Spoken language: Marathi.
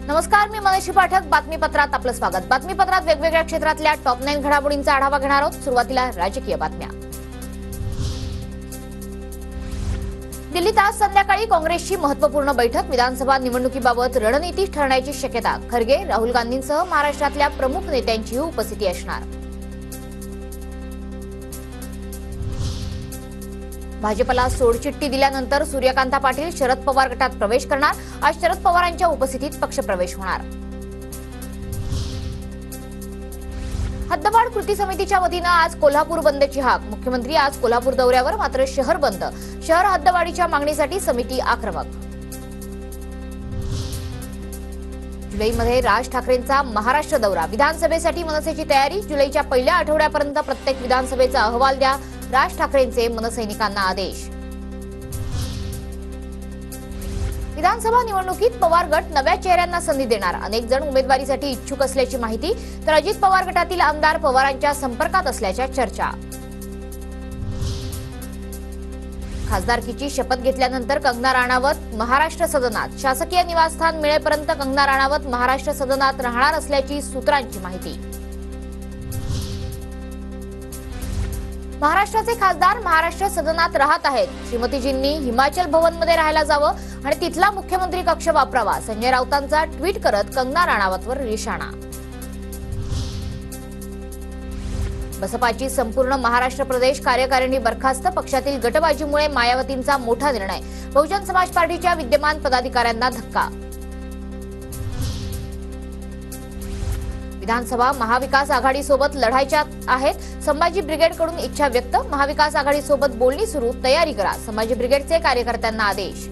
नमस्कार, मी मनोज पाठक. बातमीपत्रात आपलं स्वागत. बातमीपत्रात वेगवेगळ्या क्षेत्रातल्या टॉप 9 घडामोडींचा आढावा घेणार आहोत. सुरुवातीला राजकीय बातम्या. दिल्लीत आज संध्याकाळी काँग्रेसची महत्त्वपूर्ण बैठक. विधानसभा निवडणुकीबाबत रणनीती ठरण्याची शक्यता. खरगे, राहुल गांधींसह महाराष्ट्रातल्या प्रमुख नेत्यांची उपस्थिती असणार. भाजपला सोडचिठ्ठी दिल्यानंतर सूर्यकांता पाटील शरद पवार गटात प्रवेश करणार. आज शरद पवारांच्या उपस्थितीत पक्षप्रवेश होणार. हद्दवाढ कृती समितीच्या वतीनं आज कोल्हापूर बंदची हाक. मुख्यमंत्री आज कोल्हापूर दौऱ्यावर, मात्र शहर बंद. शहर हद्दवाढीच्या मागणीसाठी समिती आक्रमक. जुलैमध्ये राज ठाकरेंचा महाराष्ट्र दौरा. विधानसभेसाठी मनसेची तयारी. जुलैच्या पहिल्या आठवड्यापर्यंत प्रत्येक विधानसभेचा अहवाल द्या. राज ठाकरेंचे मनसैनिकांना आदेश. विधानसभा निवडणुकीत पवार गट नव्या चेहऱ्यांना संधी देणार. अनेक जण उमेदवारीसाठी इच्छुक असल्याची माहिती. तर अजित पवार गटातील आमदार पवारांच्या संपर्कात असल्याच्या चर्चा. खासदारकीची शपथ घेतल्यानंतर कंगना राणावत महाराष्ट्र सदनात. शासकीय निवासस्थान मिळेपर्यंत कंगना राणावत महाराष्ट्र सदनात राहणार असल्याची सूत्रांची माहिती. महाराष्ट्राचे खासदार महाराष्ट्र सदनात राहत आहेत. श्रीमतीजींनी हिमाचल भवनमध्ये राहायला जावं आणि तिथला मुख्यमंत्री कक्ष वापरावा. संजय राऊतांचा ट्विट करत कंगना राणावतवर निशाणा. बसपाची संपूर्ण महाराष्ट्र प्रदेश कार्यकारिणी बरखास्त. पक्षातील गटबाजीमुळे मायावतींचा मोठा निर्णय. बहुजन समाज पार्टीच्या विद्यमान पदाधिकाऱ्यांना धक्का. विधानसभा महाविकास आघाडीसोबत लढायच्या आहेत. संभाजी ब्रिगेडकडून इच्छा व्यक्त. महाविकास आघाडीसोबत बोलणी सुरू. तयारी करा. संभाजी ब्रिगेडचे कार्यकर्त्यांना आदेश.